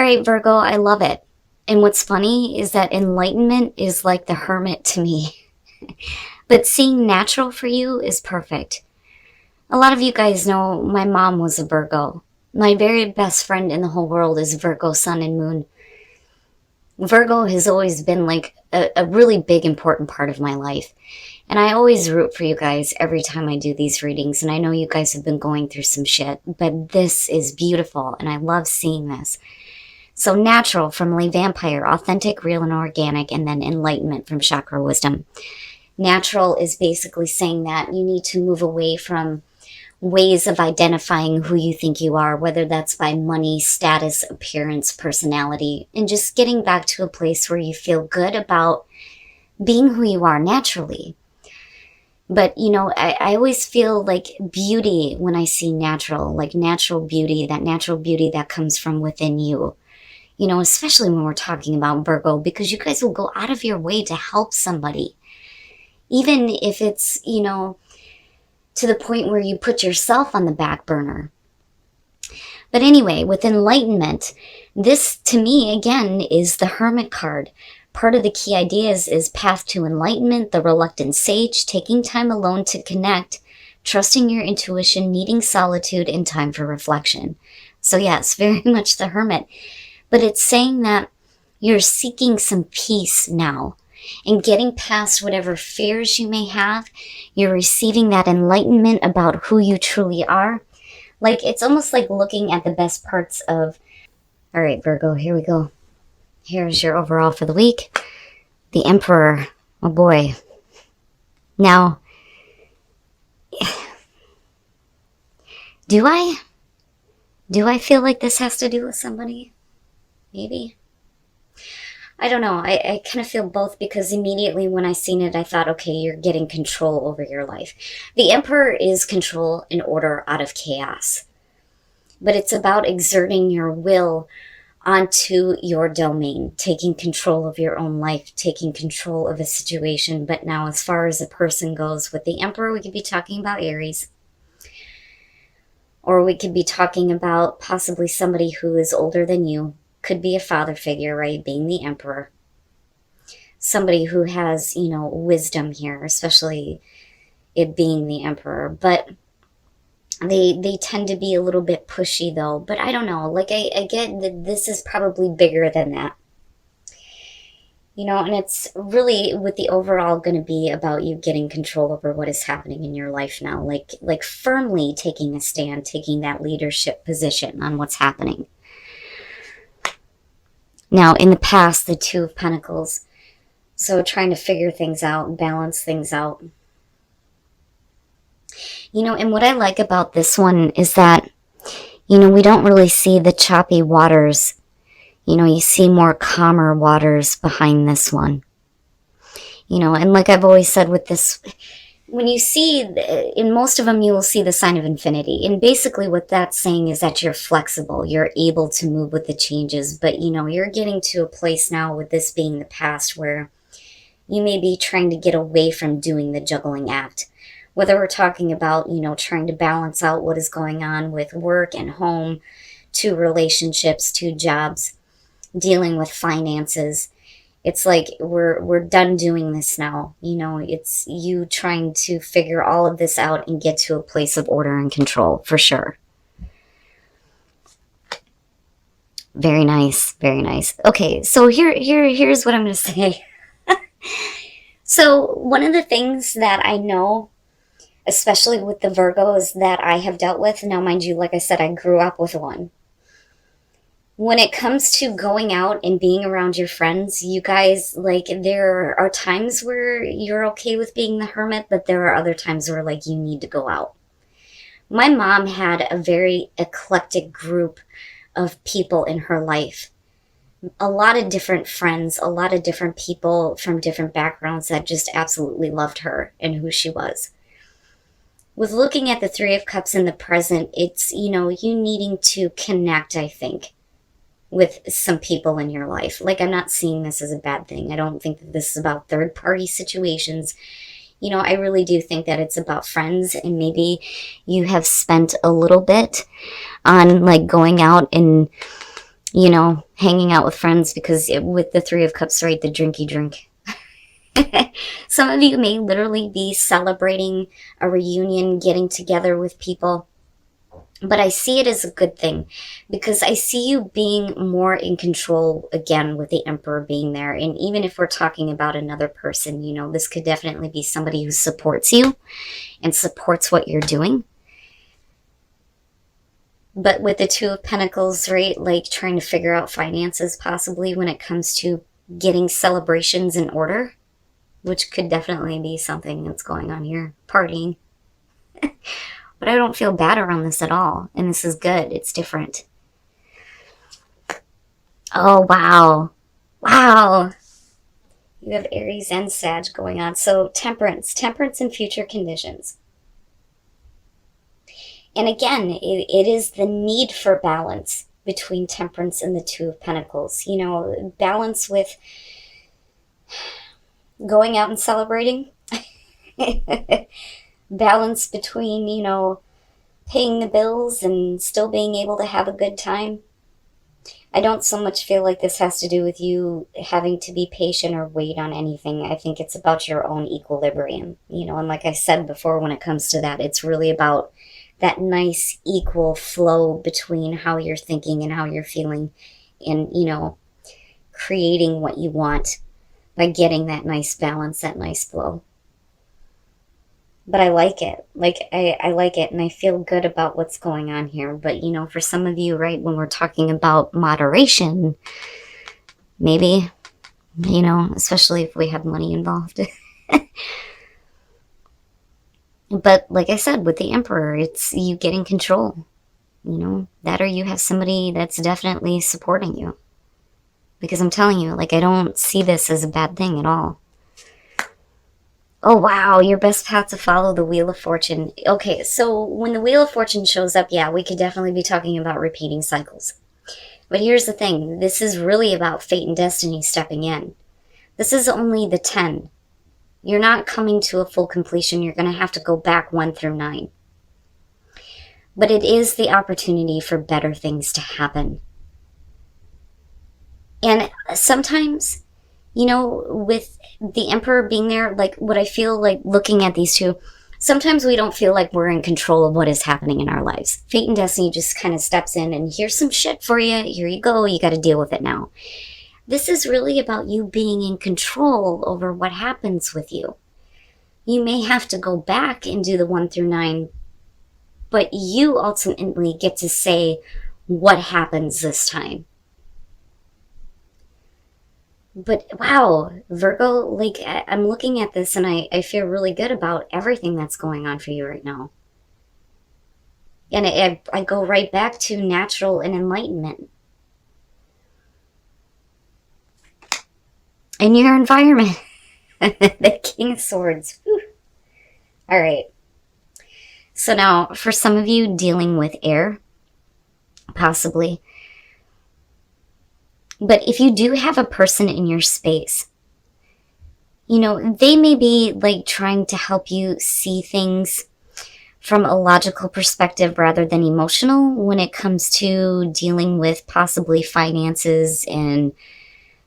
right, Virgo, I love it. And what's funny is that enlightenment is like the hermit to me. But seeing natural for you is perfect. A lot of you guys know my mom was a Virgo. My very best friend in the whole world is Virgo Sun and Moon. Virgo has always been like a really big, important part of my life. And I always root for you guys every time I do these readings. And I know you guys have been going through some shit, but this is beautiful. And I love seeing this. So natural from Le Vampire, authentic, real, and organic, and then enlightenment from Chakra Wisdom. Natural is basically saying that you need to move away from ways of identifying who you think you are, whether that's by money, status, appearance, personality, and just getting back to a place where you feel good about being who you are naturally. But, you know, I always feel like beauty when I see natural, like natural beauty that comes from within you. You know, especially when we're talking about Virgo, because you guys will go out of your way to help somebody. Even if it's, you know, to the point where you put yourself on the back burner. But anyway, with enlightenment, this to me, again, is the Hermit card. Part of the key ideas is path to enlightenment, the reluctant sage, taking time alone to connect, trusting your intuition, needing solitude, and time for reflection. So yes, very much the Hermit. But it's saying that you're seeking some peace now and getting past whatever fears you may have. You're receiving that enlightenment about who you truly are. Like, it's almost like looking at the best parts of... All right, Virgo, here we go. Here's your overall for the week. The Emperor. Oh boy. Now, do I feel like this has to do with somebody? Maybe. I don't know. I kind of feel both, because immediately when I seen it, I thought, okay, you're getting control over your life. The Emperor is control and order out of chaos. But it's about exerting your will onto your domain, taking control of your own life, taking control of a situation. But now as far as a person goes, with the Emperor, we could be talking about Aries. Or we could be talking about possibly somebody who is older than you. Could be a father figure, right? Being the Emperor. Somebody who has, you know, wisdom here, especially it being the Emperor. But they tend to be a little bit pushy, though. But I don't know. Like, I get that this is probably bigger than that. You know, and it's really, with the overall, going to be about you getting control over what is happening in your life now. Like firmly taking a stand, taking that leadership position on what's happening. Now, in the past, the Two of Pentacles. So trying to figure things out, balance things out. You know, and what I like about this one is that, you know, we don't really see the choppy waters. You know, you see more calmer waters behind this one. You know, and like I've always said with this, when you see, in most of them, you will see the sign of infinity. And basically what that's saying is that you're flexible. You're able to move with the changes. But, you know, you're getting to a place now with this being the past where you may be trying to get away from doing the juggling act. Whether we're talking about, you know, trying to balance out what is going on with work and home, to relationships, to jobs, dealing with finances. It's like we're done doing this now. You know, it's you trying to figure all of this out and get to a place of order and control, for sure. Very nice, very nice. Okay, so here's what I'm going to say. So one of the things that I know, especially with the Virgos that I have dealt with, now mind you, like I said, I grew up with one. When it comes to going out and being around your friends, you guys, like, there are times where you're okay with being the hermit, but there are other times where, like, you need to go out. My mom had a very eclectic group of people in her life. A lot of different friends, a lot of different people from different backgrounds that just absolutely loved her and who she was. With looking at the Three of Cups in the present, it's, you know, you needing to connect, I think, with some people in your life. Like, I'm not seeing this as a bad thing. I don't think that this is about third-party situations. You know, I really do think that it's about friends, and maybe you have spent a little bit on, like, going out and, you know, hanging out with friends, because with the Three of Cups, right, the drinky drink. Some of you may literally be celebrating a reunion, getting together with people. But I see it as a good thing, because I see you being more in control again with the Emperor being there. And even if we're talking about another person, you know, this could definitely be somebody who supports you and supports what you're doing. But with the Two of Pentacles, right, like trying to figure out finances possibly when it comes to getting celebrations in order, which could definitely be something that's going on here, partying. But I don't feel bad around this at all. And this is good. It's different. Oh, wow. Wow. You have Aries and Sag going on. So temperance. Temperance in future conditions. And again, it is the need for balance between temperance and the Two of Pentacles. You know, balance with going out and celebrating. Balance between, you know, paying the bills and still being able to have a good time. I don't so much feel like this has to do with you having to be patient or wait on anything. I think it's about your own equilibrium, you know, and like I said before, when it comes to that, it's really about that nice equal flow between how you're thinking and how you're feeling, and, you know, creating what you want by getting that nice balance, that nice flow. But I like it. Like, I like it, and I feel good about what's going on here. But, you know, for some of you, right, when we're talking about moderation, maybe, you know, especially if we have money involved. But like I said, with the Emperor, it's you getting control. You know, that, or you have somebody that's definitely supporting you. Because I'm telling you, like, I don't see this as a bad thing at all. Oh, wow, your best path to follow, the Wheel of Fortune. Okay, so when the Wheel of Fortune shows up, yeah, we could definitely be talking about repeating cycles. But here's the thing. This is really about fate and destiny stepping in. This is only the 10. You're not coming to a full completion. You're going to have to go back 1 through 9. But it is the opportunity for better things to happen. And sometimes, you know, with the Emperor being there, like what I feel like looking at these two, sometimes we don't feel like we're in control of what is happening in our lives. Fate and destiny just kind of steps in and here's some shit for you. Here you go. You got to deal with it now. This is really about you being in control over what happens with you. You may have to go back and do the 1 through 9, but you ultimately get to say what happens this time. But wow, Virgo, like, I'm looking at this and I feel really good about everything that's going on for you right now. And I go right back to natural and enlightenment. In your environment. The King of Swords. Whew. All right. So now, for some of you dealing with air, possibly. But if you do have a person in your space, you know, they may be like trying to help you see things from a logical perspective rather than emotional when it comes to dealing with possibly finances and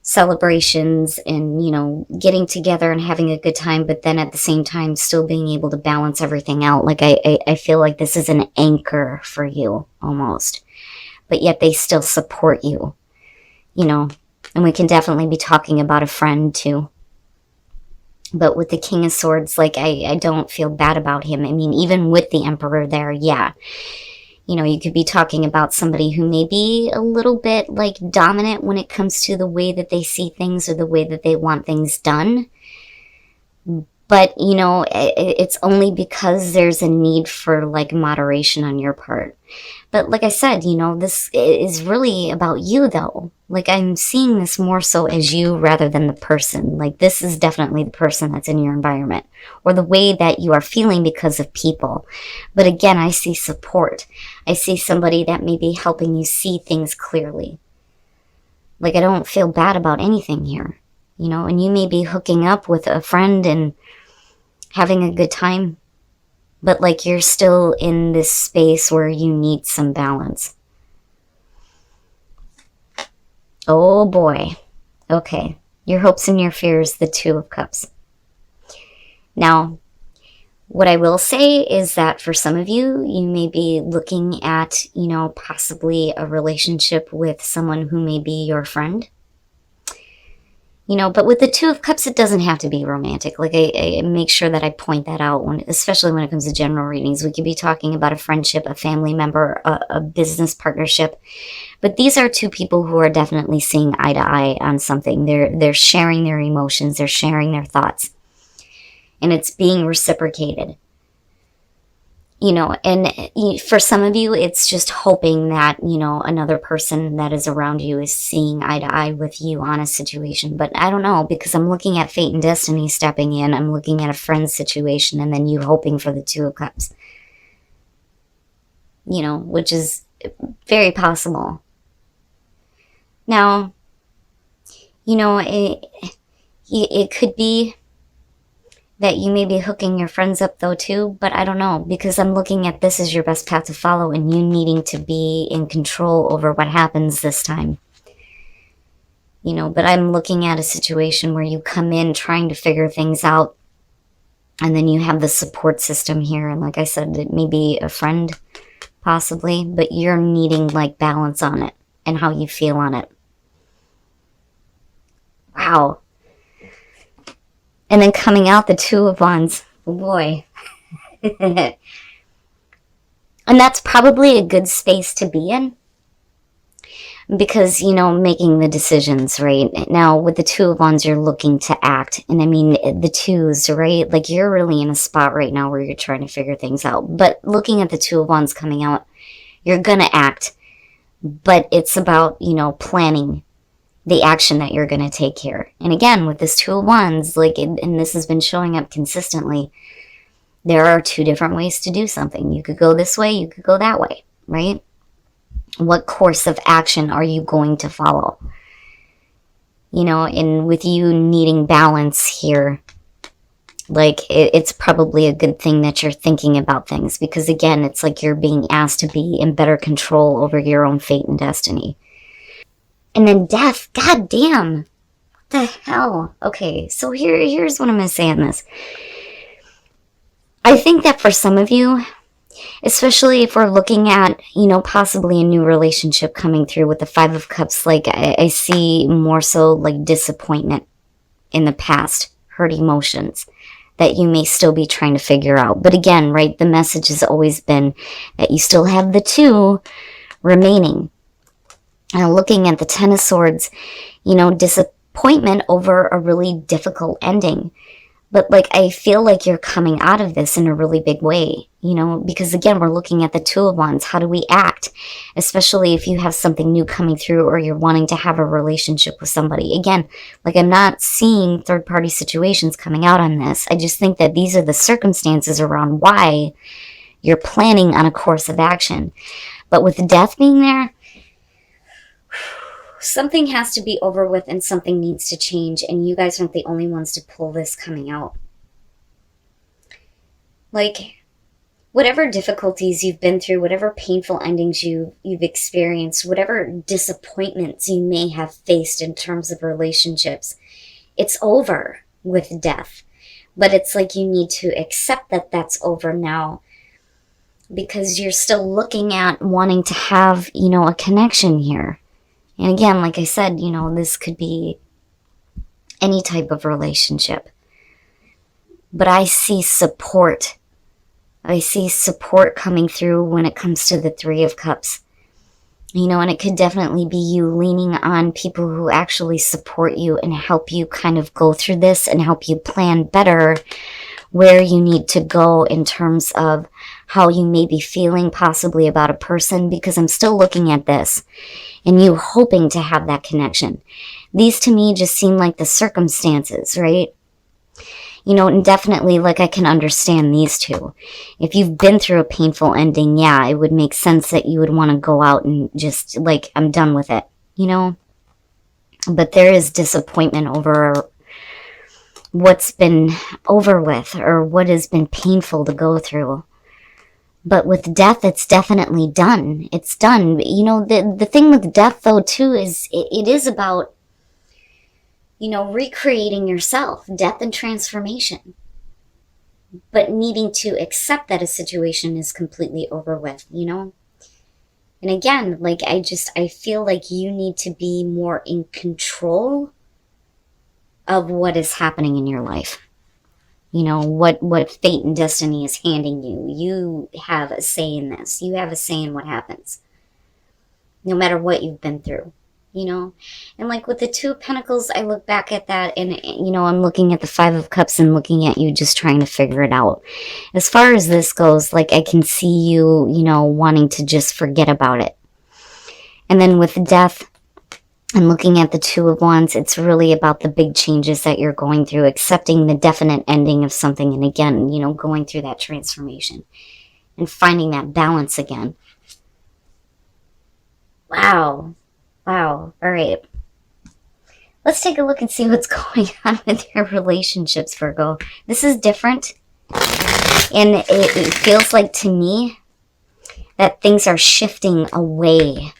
celebrations and, you know, getting together and having a good time, but then at the same time still being able to balance everything out. Like I feel like this is an anchor for you almost, but yet they still support you, you know, and we can definitely be talking about a friend too. But with the King of Swords, like I don't feel bad about him. I mean, even with the Emperor there, yeah. You know, you could be talking about somebody who may be a little bit like dominant when it comes to the way that they see things or the way that they want things done. But, you know, it's only because there's a need for like moderation on your part. But like I said, you know, this is really about you though. Like I'm seeing this more so as you rather than the person. Like this is definitely the person that's in your environment or the way that you are feeling because of people. But again, I see support. I see somebody that may be helping you see things clearly. Like I don't feel bad about anything here, you know, and you may be hooking up with a friend and having a good time. But like you're still in this space where you need some balance. Oh boy. Okay. Your hopes and your fears, the Two of Cups. Now, what I will say is that for some of you, you may be looking at, possibly a relationship with someone who may be your friend. But with the Two of Cups, it doesn't have to be romantic. Like, I make sure that I point that out, especially when it comes to general readings. We could be talking about a friendship, a family member, a business partnership. But these are two people who are definitely seeing eye to eye on something. They're sharing their emotions. They're sharing their thoughts. And it's being reciprocated. And for some of you, it's just hoping that, another person that is around you is seeing eye to eye with you on a situation. But I don't know, because I'm looking at fate and destiny stepping in. I'm looking at a friend's situation and then you hoping for the Two of Cups. Which is very possible. Now, it could be that you may be hooking your friends up though too, but I don't know, because I'm looking at this as your best path to follow and you needing to be in control over what happens this time. But I'm looking at a situation where you come in trying to figure things out and then you have the support system here. And like I said, it may be a friend possibly, but you're needing like balance on it and how you feel on it. Wow. And then coming out the Two of Wands. Oh boy. And that's probably a good space to be in. Because, making the decisions, right? Now, with the Two of Wands, you're looking to act. And I mean, the twos, right? Like, you're really in a spot right now where you're trying to figure things out. But looking at the Two of Wands coming out, you're going to act. But it's about, planning the action that you're going to take here. And again, with this Two of Wands, and this has been showing up consistently, there are two different ways to do something. You could go this way, you could go that way, right? What course of action are you going to follow? And with you needing balance here, it's probably a good thing that you're thinking about things, because again, it's like you're being asked to be in better control over your own fate and destiny. And then death, god damn, what the hell? Okay, so here's what I'm going to say on this. I think that for some of you, especially if we're looking at, possibly a new relationship coming through with the Five of Cups, I see more so like disappointment in the past, hurt emotions that you may still be trying to figure out. But again, right, the message has always been that you still have the two remaining. Looking at the Ten of Swords, disappointment over a really difficult ending. But I feel like you're coming out of this in a really big way, because again, we're looking at the Two of Wands. How do we act? Especially if you have something new coming through or you're wanting to have a relationship with somebody. Again, I'm not seeing third-party situations coming out on this. I just think that these are the circumstances around why you're planning on a course of action. But with death being there, something has to be over with and something needs to change, and you guys aren't the only ones to pull this coming out. Whatever difficulties you've been through, whatever painful endings you've experienced, whatever disappointments you may have faced in terms of relationships, it's over with death. But it's like you need to accept that that's over now, because you're still looking at wanting to have, a connection here. And again, like I said, this could be any type of relationship. But I see support. I see support coming through when it comes to the Three of Cups. And it could definitely be you leaning on people who actually support you and help you kind of go through this and help you plan better where you need to go in terms of how you may be feeling possibly about a person, because I'm still looking at this and you hoping to have that connection. These to me just seem like the circumstances, right? And definitely I can understand these two. If you've been through a painful ending, yeah, it would make sense that you would want to go out and just I'm done with it, But there is disappointment over what's been over with or what has been painful to go through. But with death, it's definitely done. It's done. You know, the thing with death, though, too, is it is about, you know, recreating yourself, death and transformation. But needing to accept that a situation is completely over with, you know? And again, like, I feel like you need to be more in control of what is happening in your life. You know, what fate and destiny is handing you. You have a say in this. You have a say in what happens. No matter what you've been through, you know? And like with the Two of Pentacles, I look back at that and, you know, I'm looking at the Five of Cups and looking at you just trying to figure it out. As far as this goes, like I can see you, you know, wanting to just forget about it. And then with death, and looking at the Two of Wands, it's really about the big changes that you're going through, accepting the definite ending of something, and again, you know, going through that transformation and finding that balance again. Wow. Wow. All right. Let's take a look and see what's going on with your relationships, Virgo. This is different. And it feels like to me that things are shifting away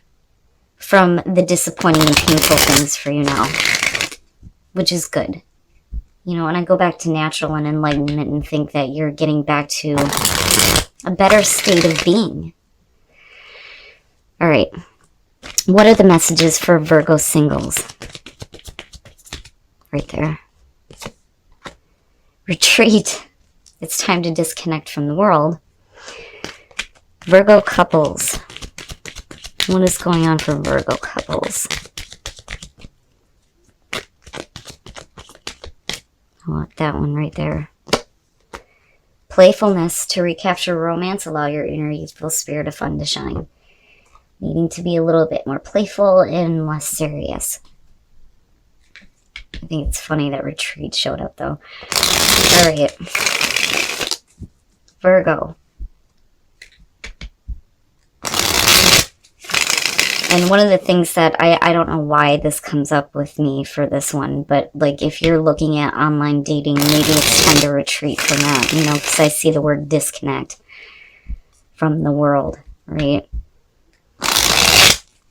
from the disappointing and painful things for you now, which is good. You know, and I go back to natural and enlightenment and think that you're getting back to a better state of being. All right. What are the messages for Virgo singles? Right there. Retreat. It's time to disconnect from the world. Virgo couples. What is going on for Virgo couples? I want that one right there. Playfulness. To recapture romance, allow your inner youthful spirit of fun to shine. Needing to be a little bit more playful and less serious. I think it's funny that retreat showed up though. Alright. Virgo. And one of the things that I don't know why this comes up with me for this one, but like if you're looking at online dating, maybe it's time to retreat from that, you know, because I see the word disconnect from the world, right?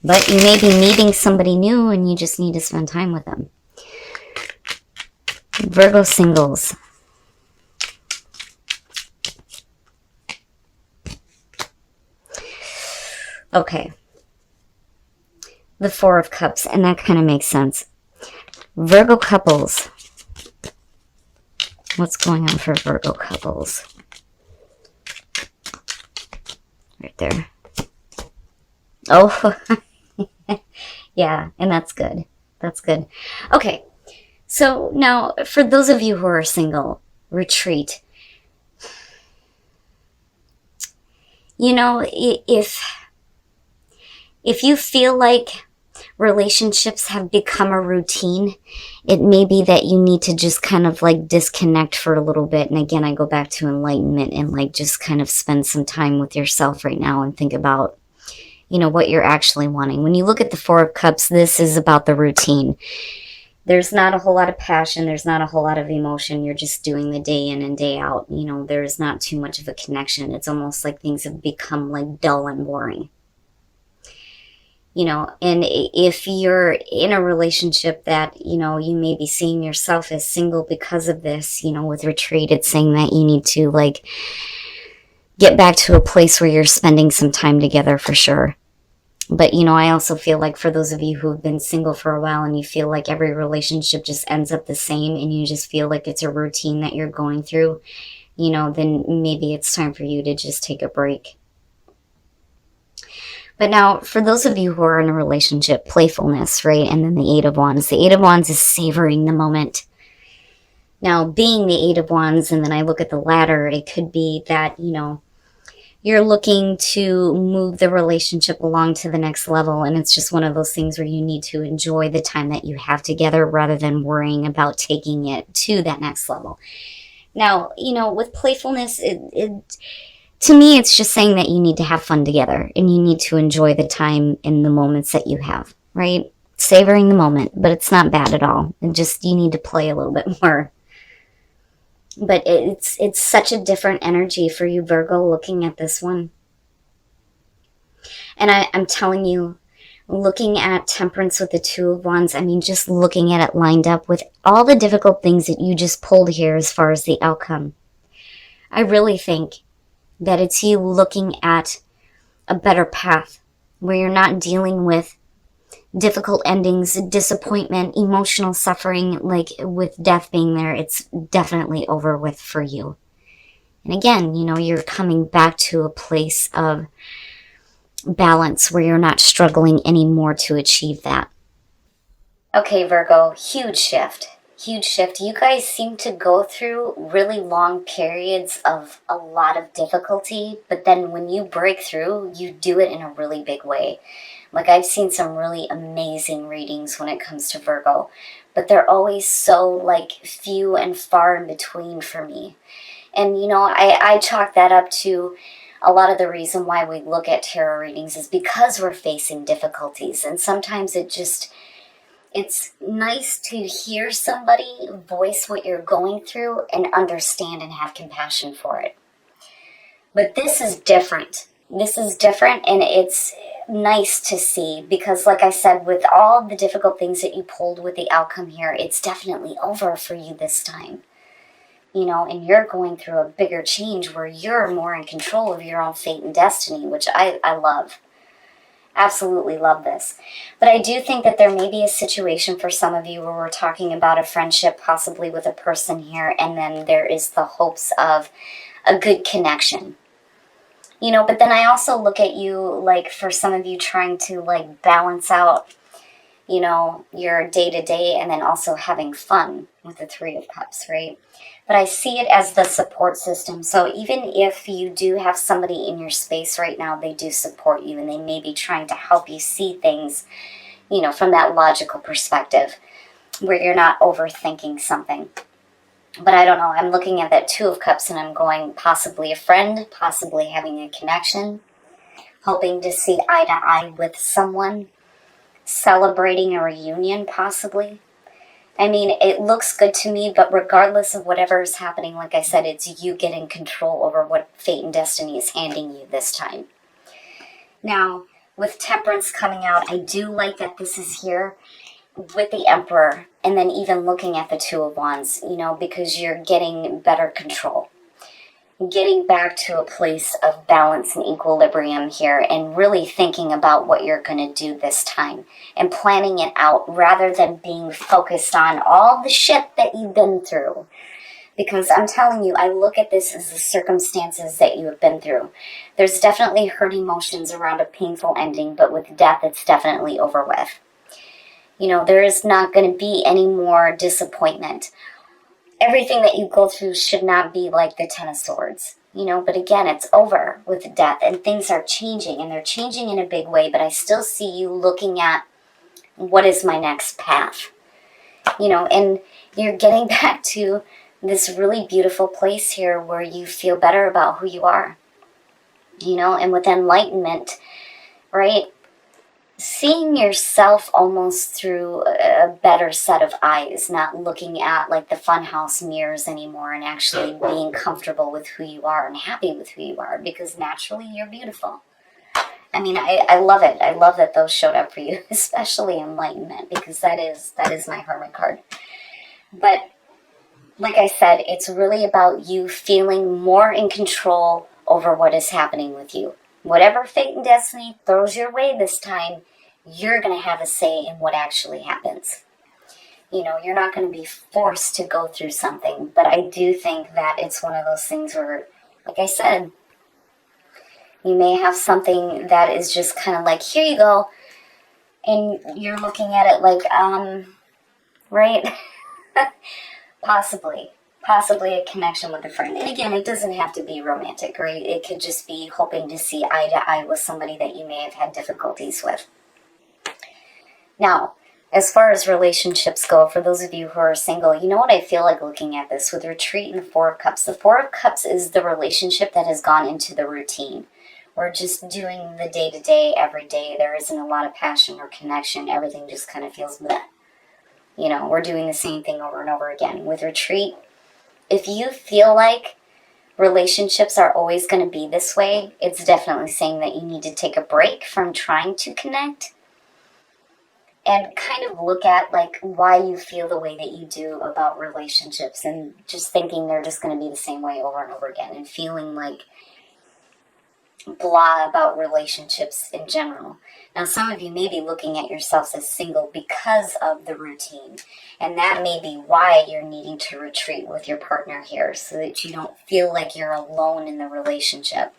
But you may be meeting somebody new and you just need to spend time with them. Virgo singles. Okay. The Four of Cups, and that kind of makes sense. Virgo couples. What's going on for Virgo couples? Right there. Oh, yeah, and that's good. That's good. Okay, so now for those of you who are single, retreat. You know, if you feel like relationships have become a routine, it may be that you need to just kind of like disconnect for a little bit. And again, I go back to enlightenment and like just kind of spend some time with yourself right now and think about, you know, what you're actually wanting. When you look at the Four of Cups, this is about the routine. There's not a whole lot of passion. There's not a whole lot of emotion. You're just doing the day in and day out. You know, there's not too much of a connection. It's almost like things have become like dull and boring. You know, and if you're in a relationship that, you know, you may be seeing yourself as single because of this, you know, with retreat, it's saying that you need to like get back to a place where you're spending some time together for sure. But, you know, I also feel like for those of you who've been single for a while and you feel like every relationship just ends up the same and you just feel like it's a routine that you're going through, you know, then maybe it's time for you to just take a break. But now, for those of you who are in a relationship, playfulness, right? And then the Eight of Wands. The Eight of Wands is savoring the moment. Now, being the Eight of Wands, and then I look at the ladder, it could be that, you know, you're looking to move the relationship along to the next level. And it's just one of those things where you need to enjoy the time that you have together rather than worrying about taking it to that next level. Now, you know, with playfulness, to me, it's just saying that you need to have fun together and you need to enjoy the time and the moments that you have, right? Savoring the moment, but it's not bad at all. And just, you need to play a little bit more. But it's such a different energy for you, Virgo, looking at this one. And I'm telling you, looking at Temperance with the Two of Wands, I mean, just looking at it lined up with all the difficult things that you just pulled here as far as the outcome, I really think that it's you looking at a better path where you're not dealing with difficult endings, disappointment, emotional suffering, like with death being there. It's definitely over with for you. And again, you know, you're coming back to a place of balance where you're not struggling anymore to achieve that. Okay, Virgo, huge shift. Huge shift. You guys seem to go through really long periods of a lot of difficulty, but then when you break through, you do it in a really big way. Like, I've seen some really amazing readings when it comes to Virgo, but they're always so, like, few and far in between for me. And, you know, I chalk that up to a lot of the reason why we look at tarot readings is because we're facing difficulties. And sometimes it's nice to hear somebody voice what you're going through and understand and have compassion for it. But this is different. This is different, and it's nice to see because, like I said, with all the difficult things that you pulled with the outcome here, it's definitely over for you this time. You know, and you're going through a bigger change where you're more in control of your own fate and destiny, which I love. Absolutely love this. But I do think that there may be a situation for some of you where we're talking about a friendship, possibly with a person here, and then there is the hopes of a good connection. You know, but then I also look at you, like, for some of you trying to, like, balance out, you know, your day-to-day and then also having fun with the Three of Cups, right? But I see it as the support system. So even if you do have somebody in your space right now, they do support you and they may be trying to help you see things, you know, from that logical perspective where you're not overthinking something. But I don't know. I'm looking at that Two of Cups and I'm going possibly a friend, possibly having a connection, hoping to see eye to eye with someone, celebrating a reunion possibly. I mean, it looks good to me, but regardless of whatever is happening, like I said, it's you getting control over what fate and destiny is handing you this time. Now, with Temperance coming out, I do like that this is here with the Emperor, and then even looking at the Two of Wands, you know, because you're getting better control. Getting back to a place of balance and equilibrium here and really thinking about what you're going to do this time and planning it out rather than being focused on all the shit that you've been through. Because I'm telling you, I look at this as the circumstances that you have been through. There's definitely hurt emotions around a painful ending, but with death, it's definitely over with. You know, there is not going to be any more disappointment. Everything that you go through should not be like the Ten of Swords, you know, but again, it's over with death and things are changing and they're changing in a big way, but I still see you looking at what is my next path, you know, and you're getting back to this really beautiful place here where you feel better about who you are, you know, and with enlightenment, right? Seeing yourself almost through a better set of eyes, not looking at like the funhouse mirrors anymore and actually being comfortable with who you are and happy with who you are because naturally you're beautiful. I mean, I love it. I love that those showed up for you, especially enlightenment because that is my Hermit card. But like I said, it's really about you feeling more in control over what is happening with you. Whatever fate and destiny throws your way this time, you're going to have a say in what actually happens. You know, you're not going to be forced to go through something, but I do think that it's one of those things where, like I said, you may have something that is just kind of like, here you go, and you're looking at it like, right? Possibly a connection with a friend. And again, it doesn't have to be romantic, right? It could just be hoping to see eye to eye with somebody that you may have had difficulties with. Now, as far as relationships go, for those of you who are single, you know what I feel like looking at this with Retreat and the Four of Cups? The Four of Cups is the relationship that has gone into the routine. We're just doing the day-to-day every day. There isn't a lot of passion or connection. Everything just kind of feels bleh. You know, we're doing the same thing over and over again. With Retreat, If you feel like relationships are always going to be this way, it's definitely saying that you need to take a break from trying to connect and kind of look at like why you feel the way that you do about relationships, and just thinking they're just going to be the same way over and over again, and feeling like blah about relationships in general. Now, some of you may be looking at yourselves as single because of the routine, and that may be why you're needing to retreat with your partner here, so that you don't feel like you're alone in the relationship.